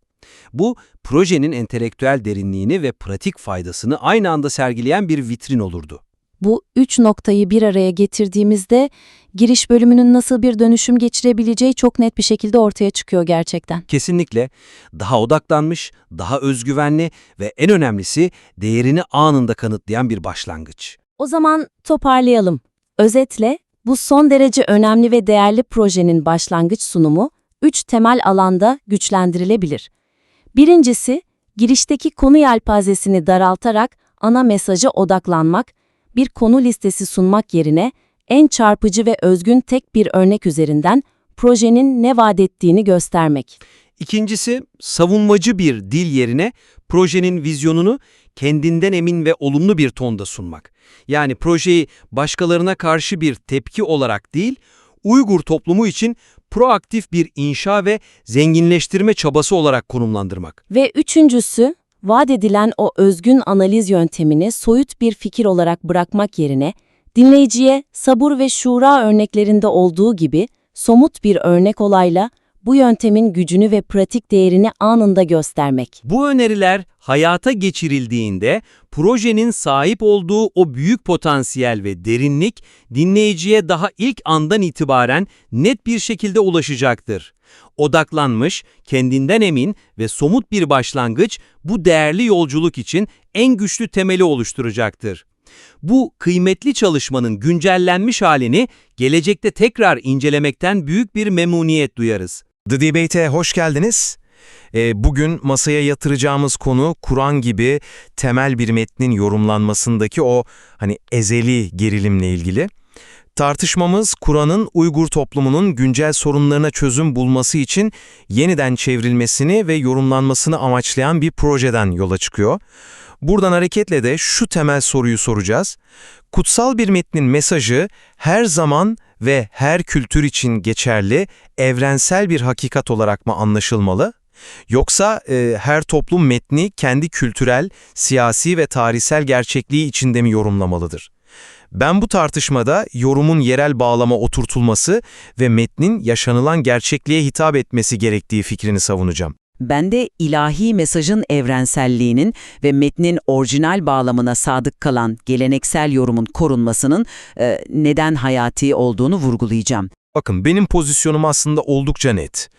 Bu, projenin entelektüel derinliğini ve pratik faydasını aynı anda sergileyen bir vitrin olurdu. Bu 3 noktayı bir araya getirdiğimizde giriş bölümünün nasıl bir dönüşüm geçirebileceği çok net bir şekilde ortaya çıkıyor gerçekten. Kesinlikle daha odaklanmış, daha özgüvenli ve en önemlisi değerini anında kanıtlayan bir başlangıç. O zaman toparlayalım. Özetle, bu son derece önemli ve değerli projenin başlangıç sunumu 3 temel alanda güçlendirilebilir. Birincisi, girişteki konu yelpazesini daraltarak ana mesaja odaklanmak, bir konu listesi sunmak yerine en çarpıcı ve özgün tek bir örnek üzerinden projenin ne vaat ettiğini göstermek. İkincisi, savunmacı bir dil yerine projenin vizyonunu kendinden emin ve olumlu bir tonda sunmak. Yani projeyi başkalarına karşı bir tepki olarak değil, Uygur toplumu için proaktif bir inşa ve zenginleştirme çabası olarak konumlandırmak. Ve üçüncüsü, vaat edilen o özgün analiz yöntemini soyut bir fikir olarak bırakmak yerine, dinleyiciye sabır ve şura örneklerinde olduğu gibi somut bir örnek olayla bu yöntemin gücünü ve pratik değerini anında göstermek. Bu öneriler hayata geçirildiğinde projenin sahip olduğu o büyük potansiyel ve derinlik dinleyiciye daha ilk andan itibaren net bir şekilde ulaşacaktır. Odaklanmış, kendinden emin ve somut bir başlangıç bu değerli yolculuk için en güçlü temeli oluşturacaktır. Bu kıymetli çalışmanın güncellenmiş halini gelecekte tekrar incelemekten büyük bir memnuniyet duyarız. The Debate'e hoş geldiniz. Bugün masaya yatıracağımız konu Kur'an gibi temel bir metnin yorumlanmasındaki o ezeli gerilimle ilgili. Tartışmamız Kur'an'ın Uygur toplumunun güncel sorunlarına çözüm bulması için yeniden çevrilmesini ve yorumlanmasını amaçlayan bir projeden yola çıkıyor. Buradan hareketle de şu temel soruyu soracağız. Kutsal bir metnin mesajı her zaman ve her kültür için geçerli, evrensel bir hakikat olarak mı anlaşılmalı? Yoksa her toplum metni kendi kültürel, siyasi ve tarihsel gerçekliği içinde mi yorumlamalıdır? Ben bu tartışmada yorumun yerel bağlama oturtulması ve metnin yaşanılan gerçekliğe hitap etmesi gerektiği fikrini savunacağım. Ben de ilahi mesajın evrenselliğinin ve metnin orijinal bağlamına sadık kalan geleneksel yorumun korunmasının neden hayati olduğunu vurgulayacağım. Bakın, benim pozisyonum aslında oldukça net.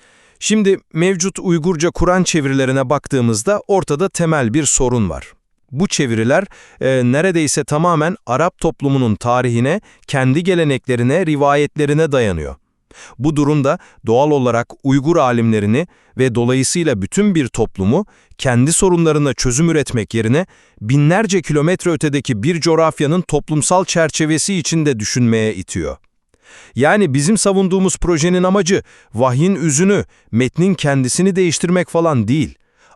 Şimdi mevcut Uygurca Kur'an çevirilerine baktığımızda ortada temel bir sorun var. Bu çeviriler neredeyse tamamen Arap toplumunun tarihine, kendi geleneklerine, rivayetlerine dayanıyor. Bu durumda doğal olarak Uygur alimlerini ve dolayısıyla bütün bir toplumu kendi sorunlarına çözüm üretmek yerine binlerce kilometre ötedeki bir coğrafyanın toplumsal çerçevesi içinde düşünmeye itiyor. Yani bizim savunduğumuz projenin amacı vahyin üzünü, metnin kendisini değiştirmek falan değil.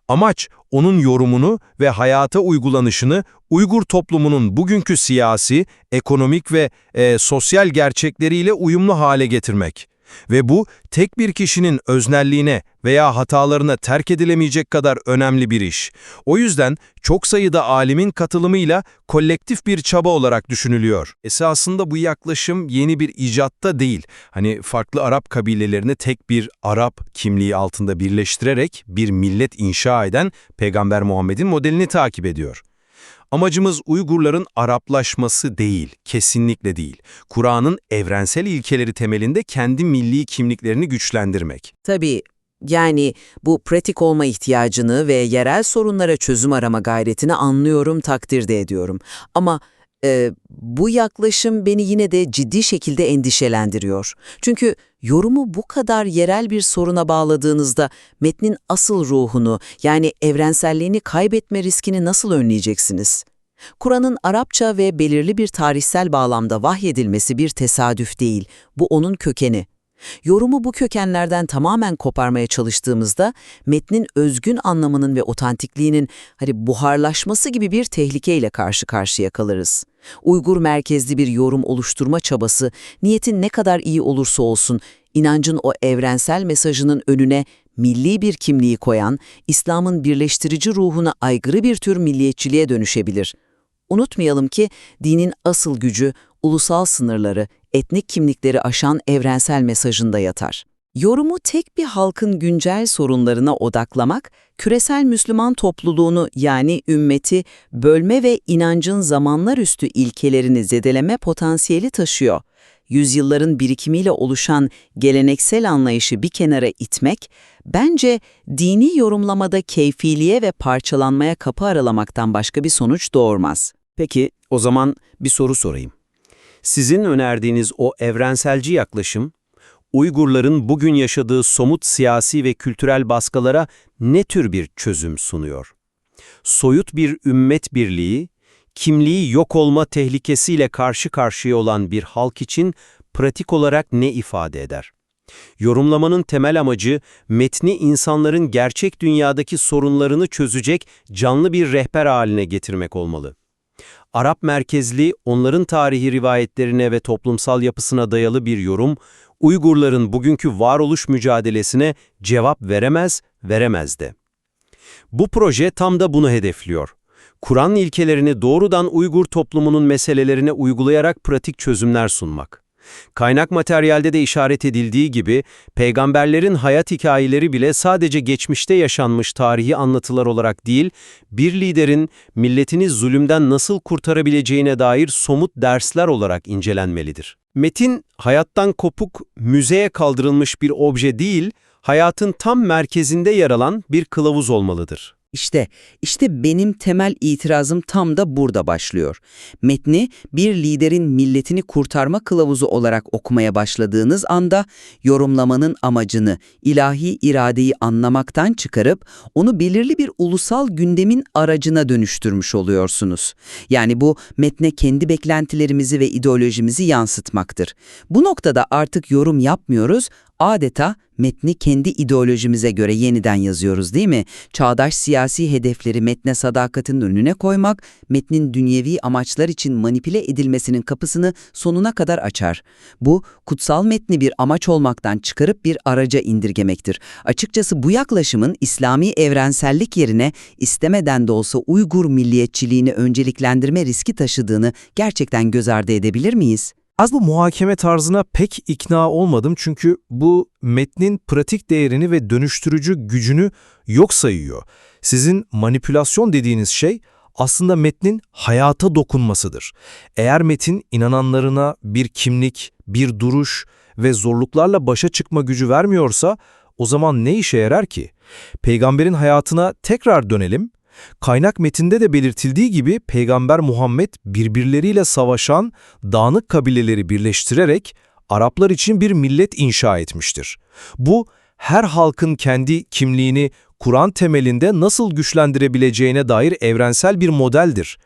Amaç onun yorumunu ve hayata uygulanışını Uygur toplumunun bugünkü siyasi, ekonomik ve sosyal gerçekleriyle uyumlu hale getirmek. Ve bu tek bir kişinin öznelliğine veya hatalarına terk edilemeyecek kadar önemli bir iş. O yüzden çok sayıda alimin katılımıyla kolektif bir çaba olarak düşünülüyor. Esasında bu yaklaşım yeni bir icatta değil. Farklı Arap kabilelerini tek bir Arap kimliği altında birleştirerek bir millet inşa eden Peygamber Muhammed'in modelini takip ediyor. Amacımız Uygurların Araplaşması değil, kesinlikle değil. Kur'an'ın evrensel ilkeleri temelinde kendi milli kimliklerini güçlendirmek. Tabii, yani bu pratik olma ihtiyacını ve yerel sorunlara çözüm arama gayretini anlıyorum, takdir de ediyorum. Ama bu yaklaşım beni yine de ciddi şekilde endişelendiriyor. Çünkü yorumu bu kadar yerel bir soruna bağladığınızda metnin asıl ruhunu, yani evrenselliğini kaybetme riskini nasıl önleyeceksiniz? Kur'an'ın Arapça ve belirli bir tarihsel bağlamda vahyedilmesi bir tesadüf değil, bu onun kökeni. Yorumu bu kökenlerden tamamen koparmaya çalıştığımızda metnin özgün anlamının ve otantikliğinin buharlaşması gibi bir tehlikeyle karşı karşıya kalırız. Uygur merkezli bir yorum oluşturma çabası, niyetin ne kadar iyi olursa olsun, inancın o evrensel mesajının önüne milli bir kimliği koyan, İslam'ın birleştirici ruhuna aykırı bir tür milliyetçiliğe dönüşebilir. Unutmayalım ki dinin asıl gücü, ulusal sınırları, etnik kimlikleri aşan evrensel mesajında yatar. Yorumu tek bir halkın güncel sorunlarına odaklamak, küresel Müslüman topluluğunu yani ümmeti bölme ve inancın zamanlar üstü ilkelerini zedeleme potansiyeli taşıyor. Yüzyılların birikimiyle oluşan geleneksel anlayışı bir kenara itmek, bence dini yorumlamada keyfiliğe ve parçalanmaya kapı aralamaktan başka bir sonuç doğurmaz. Peki, o zaman bir soru sorayım. Sizin önerdiğiniz o evrenselci yaklaşım, Uygurların bugün yaşadığı somut siyasi ve kültürel baskılara ne tür bir çözüm sunuyor? Soyut bir ümmet birliği, kimliği yok olma tehlikesiyle karşı karşıya olan bir halk için pratik olarak ne ifade eder? Yorumlamanın temel amacı, metni insanların gerçek dünyadaki sorunlarını çözecek canlı bir rehber haline getirmek olmalı. Arap merkezli, onların tarihi rivayetlerine ve toplumsal yapısına dayalı bir yorum, Uygurların bugünkü varoluş mücadelesine cevap veremez de. Bu proje tam da bunu hedefliyor. Kur'an ilkelerini doğrudan Uygur toplumunun meselelerine uygulayarak pratik çözümler sunmak. Kaynak materyalde de işaret edildiği gibi, peygamberlerin hayat hikayeleri bile sadece geçmişte yaşanmış tarihi anlatılar olarak değil, bir liderin milletini zulümden nasıl kurtarabileceğine dair somut dersler olarak incelenmelidir. Metin, hayattan kopuk, müzeye kaldırılmış bir obje değil, hayatın tam merkezinde yer alan bir kılavuz olmalıdır. İşte benim temel itirazım tam da burada başlıyor. Metni bir liderin milletini kurtarma kılavuzu olarak okumaya başladığınız anda yorumlamanın amacını, ilahi iradeyi anlamaktan çıkarıp onu belirli bir ulusal gündemin aracına dönüştürmüş oluyorsunuz. Yani bu metne kendi beklentilerimizi ve ideolojimizi yansıtmaktır. Bu noktada artık yorum yapmıyoruz, adeta metni kendi ideolojimize göre yeniden yazıyoruz, değil mi? Çağdaş siyasi hedefleri metne sadakatin önüne koymak, metnin dünyevi amaçlar için manipüle edilmesinin kapısını sonuna kadar açar. Bu, kutsal metni bir amaç olmaktan çıkarıp bir araca indirgemektir. Açıkçası bu yaklaşımın İslami evrensellik yerine istemeden de olsa Uygur milliyetçiliğini önceliklendirme riski taşıdığını gerçekten göz ardı edebilir miyiz? Az bu muhakeme tarzına pek ikna olmadım çünkü bu metnin pratik değerini ve dönüştürücü gücünü yok sayıyor. Sizin manipülasyon dediğiniz şey aslında metnin hayata dokunmasıdır. Eğer metin inananlarına bir kimlik, bir duruş ve zorluklarla başa çıkma gücü vermiyorsa, O zaman ne işe yarar ki? Peygamberin hayatına tekrar dönelim. Kaynak metinde de belirtildiği gibi Peygamber Muhammed birbirleriyle savaşan dağınık kabileleri birleştirerek Araplar için bir millet inşa etmiştir. Bu, her halkın kendi kimliğini Kur'an temelinde nasıl güçlendirebileceğine dair evrensel bir modeldir.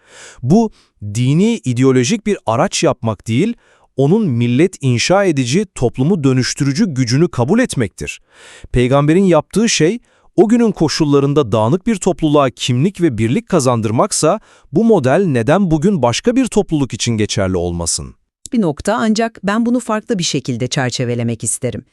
Bu, dini ideolojik bir araç yapmak değil, onun millet inşa edici, toplumu dönüştürücü gücünü kabul etmektir. Peygamberin yaptığı şey, o günün koşullarında dağınık bir topluluğa kimlik ve birlik kazandırmaksa, bu model neden bugün başka bir topluluk için geçerli olmasın? Bir nokta, ancak ben bunu farklı bir şekilde çerçevelemek isterim.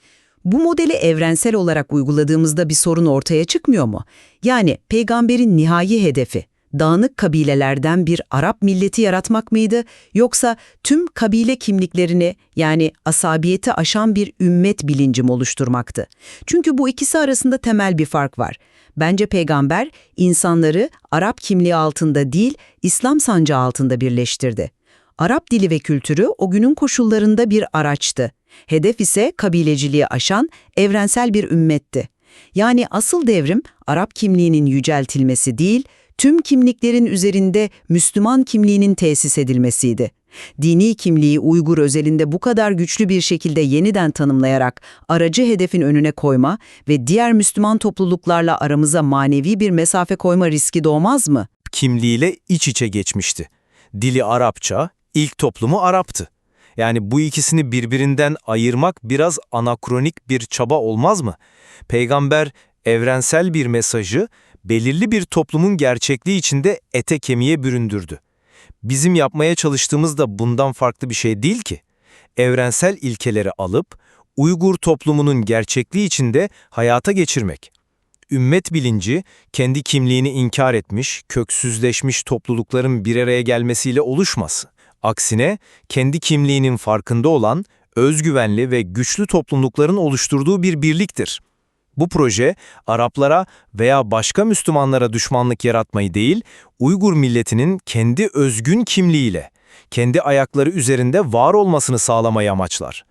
Bu modeli evrensel olarak uyguladığımızda bir sorun ortaya çıkmıyor mu? Yani peygamberin nihai hedefi dağınık kabilelerden bir Arap milleti yaratmak mıydı, yoksa tüm kabile kimliklerini, yani asabiyeti aşan bir ümmet bilincim oluşturmaktı? Çünkü bu ikisi arasında temel bir fark var. Bence peygamber insanları Arap kimliği altında değil, İslam sancağı altında birleştirdi. Arap dili ve kültürü o günün koşullarında bir araçtı. Hedef ise kabileciliği aşan evrensel bir ümmetti. Yani asıl devrim Arap kimliğinin yüceltilmesi değil, tüm kimliklerin üzerinde Müslüman kimliğinin tesis edilmesiydi. Dini kimliği Uygur özelinde bu kadar güçlü bir şekilde yeniden tanımlayarak aracı hedefin önüne koyma ve diğer Müslüman topluluklarla aramıza manevi bir mesafe koyma riski doğmaz mı? Kimliğiyle iç içe geçmişti. Dili Arapça, ilk toplumu Arap'tı. Yani bu ikisini birbirinden ayırmak biraz anakronik bir çaba olmaz mı? Peygamber evrensel bir mesajı belirli bir toplumun gerçekliği içinde ete kemiğe büründürdü. Bizim yapmaya çalıştığımız da bundan farklı bir şey değil ki. Evrensel ilkeleri alıp Uygur toplumunun gerçekliği içinde hayata geçirmek. Ümmet bilinci, kendi kimliğini inkar etmiş, köksüzleşmiş toplulukların bir araya gelmesiyle oluşmaz. Aksine, kendi kimliğinin farkında olan, özgüvenli ve güçlü toplulukların oluşturduğu bir birliktir. Bu proje, Araplara veya başka Müslümanlara düşmanlık yaratmayı değil, Uygur milletinin kendi özgün kimliğiyle, kendi ayakları üzerinde var olmasını sağlamayı amaçlar.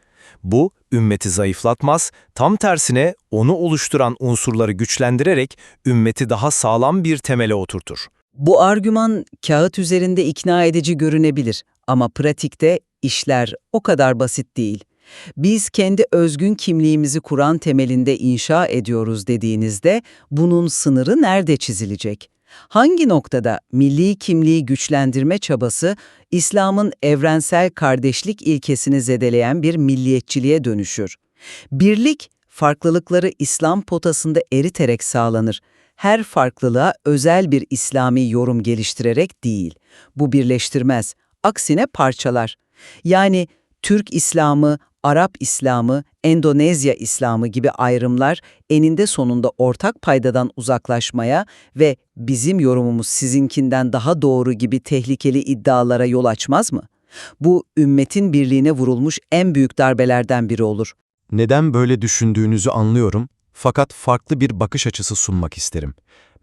Bu, ümmeti zayıflatmaz, tam tersine onu oluşturan unsurları güçlendirerek ümmeti daha sağlam bir temele oturtur. Bu argüman kağıt üzerinde ikna edici görünebilir ama pratikte işler o kadar basit değil. Biz kendi özgün kimliğimizi Kur'an temelinde inşa ediyoruz dediğinizde bunun sınırı nerede çizilecek? Hangi noktada milli kimliği güçlendirme çabası İslam'ın evrensel kardeşlik ilkesini zedeleyen bir milliyetçiliğe dönüşür? Birlik, farklılıkları İslam potasında eriterek sağlanır. Her farklılığa özel bir İslami yorum geliştirerek değil. Bu birleştirmez, aksine parçalar. Yani Türk İslamı, Arap İslamı, Endonezya İslamı gibi ayrımlar eninde sonunda ortak paydadan uzaklaşmaya ve bizim yorumumuz sizinkinden daha doğru gibi tehlikeli iddialara yol açmaz mı? Bu, ümmetin birliğine vurulmuş en büyük darbelerden biri olur. Neden böyle düşündüğünüzü anlıyorum, fakat farklı bir bakış açısı sunmak isterim.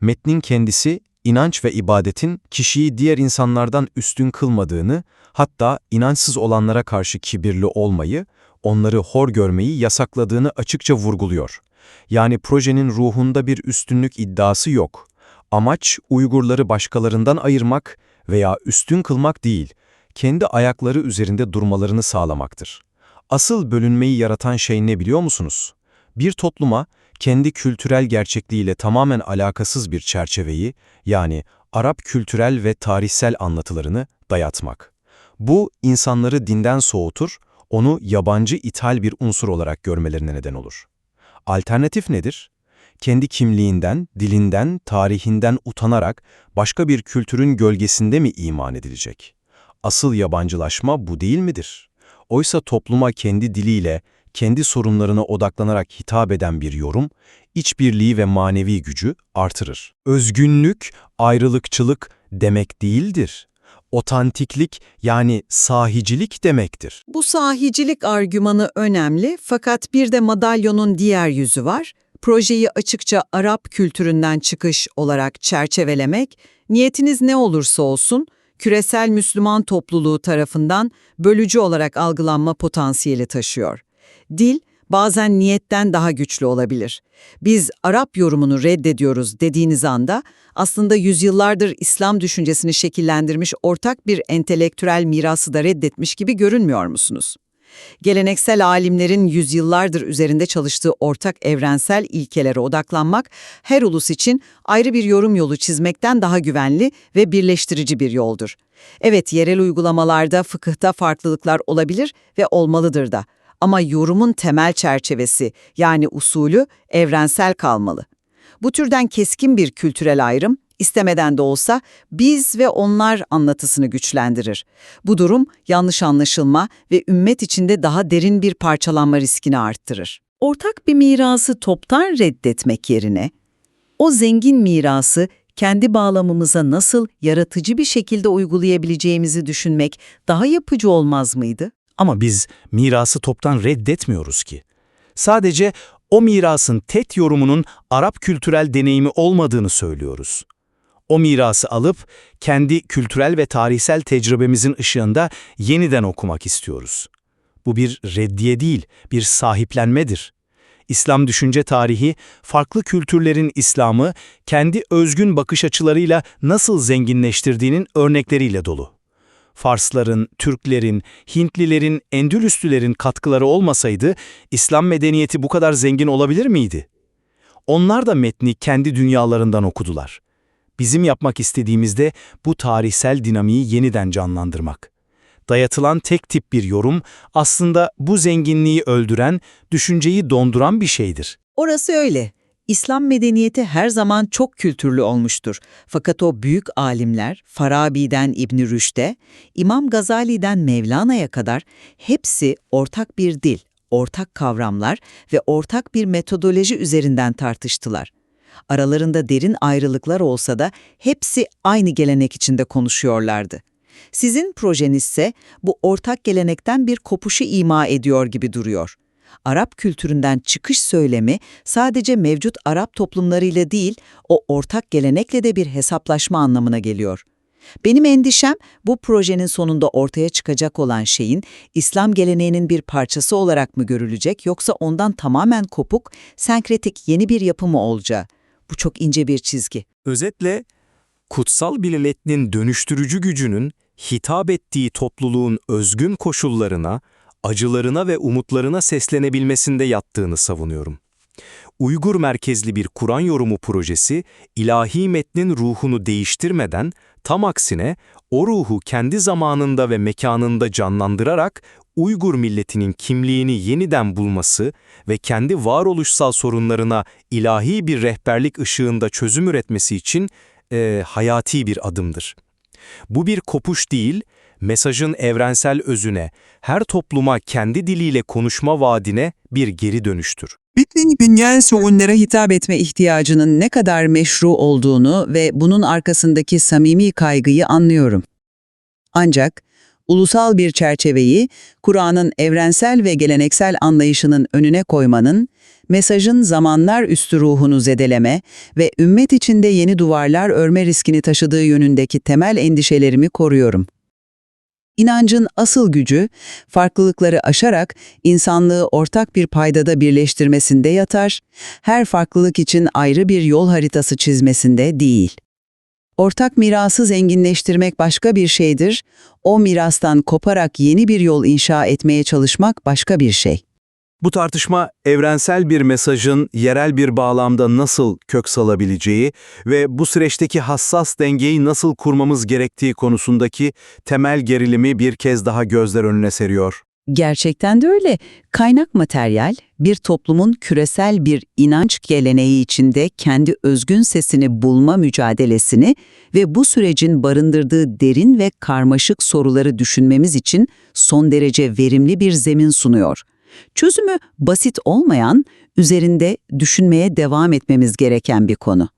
Metnin kendisi, inanç ve ibadetin kişiyi diğer insanlardan üstün kılmadığını, hatta inançsız olanlara karşı kibirli olmayı, onları hor görmeyi yasakladığını açıkça vurguluyor. Yani projenin ruhunda bir üstünlük iddiası yok. Amaç, Uygurları başkalarından ayırmak veya üstün kılmak değil, kendi ayakları üzerinde durmalarını sağlamaktır. Asıl bölünmeyi yaratan şey ne biliyor musunuz? Bir topluma, kendi kültürel gerçekliğiyle tamamen alakasız bir çerçeveyi, yani Arap kültürel ve tarihsel anlatılarını dayatmak. Bu, insanları dinden soğutur, onu yabancı ithal bir unsur olarak görmelerine neden olur. Alternatif nedir? Kendi kimliğinden, dilinden, tarihinden utanarak başka bir kültürün gölgesinde mi iman edilecek? Asıl yabancılaşma bu değil midir? Oysa topluma kendi diliyle, kendi sorunlarına odaklanarak hitap eden bir yorum, içbirliği ve manevi gücü artırır. Özgünlük, ayrılıkçılık demek değildir. Otantiklik, yani sahicilik demektir. Bu sahicilik argümanı önemli, fakat bir de madalyonun diğer yüzü var. Projeyi açıkça Arap kültüründen çıkış olarak çerçevelemek, niyetiniz ne olursa olsun, küresel Müslüman topluluğu tarafından bölücü olarak algılanma potansiyeli taşıyor. Dil, bazen niyetten daha güçlü olabilir. Biz Arap yorumunu reddediyoruz dediğiniz anda aslında yüzyıllardır İslam düşüncesini şekillendirmiş ortak bir entelektüel mirası da reddetmiş gibi görünmüyor musunuz? Geleneksel alimlerin yüzyıllardır üzerinde çalıştığı ortak evrensel ilkelere odaklanmak, her ulus için ayrı bir yorum yolu çizmekten daha güvenli ve birleştirici bir yoldur. Evet, yerel uygulamalarda, fıkıhta farklılıklar olabilir ve olmalıdır da. Ama yorumun temel çerçevesi, yani usulü evrensel kalmalı. Bu türden keskin bir kültürel ayrım, istemeden de olsa biz ve onlar anlatısını güçlendirir. Bu durum yanlış anlaşılma ve ümmet içinde daha derin bir parçalanma riskini arttırır. Ortak bir mirası toptan reddetmek yerine, o zengin mirası kendi bağlamımıza nasıl yaratıcı bir şekilde uygulayabileceğimizi düşünmek daha yapıcı olmaz mıydı? Ama biz mirası toptan reddetmiyoruz ki. Sadece o mirasın tek yorumunun Arap kültürel deneyimi olmadığını söylüyoruz. O mirası alıp kendi kültürel ve tarihsel tecrübemizin ışığında yeniden okumak istiyoruz. Bu bir reddiye değil, bir sahiplenmedir. İslam düşünce tarihi, farklı kültürlerin İslam'ı kendi özgün bakış açılarıyla nasıl zenginleştirdiğinin örnekleriyle dolu. Farsların, Türklerin, Hintlilerin, Endülüslülerin katkıları olmasaydı İslam medeniyeti bu kadar zengin olabilir miydi? Onlar da metni kendi dünyalarından okudular. Bizim yapmak istediğimizde bu tarihsel dinamiği yeniden canlandırmak. Dayatılan tek tip bir yorum aslında bu zenginliği öldüren, düşünceyi donduran bir şeydir. Orası öyle. İslam medeniyeti her zaman çok kültürlü olmuştur. Fakat o büyük alimler, Farabi'den İbn Rüşd'e, İmam Gazali'den Mevlana'ya kadar hepsi ortak bir dil, ortak kavramlar ve ortak bir metodoloji üzerinden tartıştılar. Aralarında derin ayrılıklar olsa da hepsi aynı gelenek içinde konuşuyorlardı. Sizin projenizse bu ortak gelenekten bir kopuşu ima ediyor gibi duruyor. Arap kültüründen çıkış söylemi sadece mevcut Arap toplumlarıyla değil, o ortak gelenekle de bir hesaplaşma anlamına geliyor. Benim endişem bu projenin sonunda ortaya çıkacak olan şeyin İslam geleneğinin bir parçası olarak mı görülecek yoksa ondan tamamen kopuk, senkretik yeni bir yapı mı olacağı. Bu çok ince bir çizgi. Özetle, kutsal bir metnin dönüştürücü gücünün hitap ettiği topluluğun özgün koşullarına, acılarına ve umutlarına seslenebilmesinde yattığını savunuyorum. Uygur merkezli bir Kur'an yorumu projesi, ilahi metnin ruhunu değiştirmeden, tam aksine o ruhu kendi zamanında ve mekanında canlandırarak Uygur milletinin kimliğini yeniden bulması ve kendi varoluşsal sorunlarına ilahi bir rehberlik ışığında çözüm üretmesi için hayati bir adımdır. Bu bir kopuş değil, mesajın evrensel özüne, her topluma kendi diliyle konuşma vaadine bir geri dönüştür. Bütün güncel sorunlara hitap etme ihtiyacının ne kadar meşru olduğunu ve bunun arkasındaki samimi kaygıyı anlıyorum. Ancak ulusal bir çerçeveyi Kur'an'ın evrensel ve geleneksel anlayışının önüne koymanın, mesajın zamanlar üstü ruhunu zedeleme ve ümmet içinde yeni duvarlar örme riskini taşıdığı yönündeki temel endişelerimi koruyorum. İnancın asıl gücü, farklılıkları aşarak insanlığı ortak bir paydada birleştirmesinde yatar, her farklılık için ayrı bir yol haritası çizmesinde değil. Ortak mirası zenginleştirmek başka bir şeydir, o mirastan koparak yeni bir yol inşa etmeye çalışmak başka bir şey. Bu tartışma evrensel bir mesajın yerel bir bağlamda nasıl kök salabileceği ve bu süreçteki hassas dengeyi nasıl kurmamız gerektiği konusundaki temel gerilimi bir kez daha gözler önüne seriyor. Gerçekten de öyle. Kaynak materyal, bir toplumun küresel bir inanç geleneği içinde kendi özgün sesini bulma mücadelesini ve bu sürecin barındırdığı derin ve karmaşık soruları düşünmemiz için son derece verimli bir zemin sunuyor. Çözümü basit olmayan, üzerinde düşünmeye devam etmemiz gereken bir konu.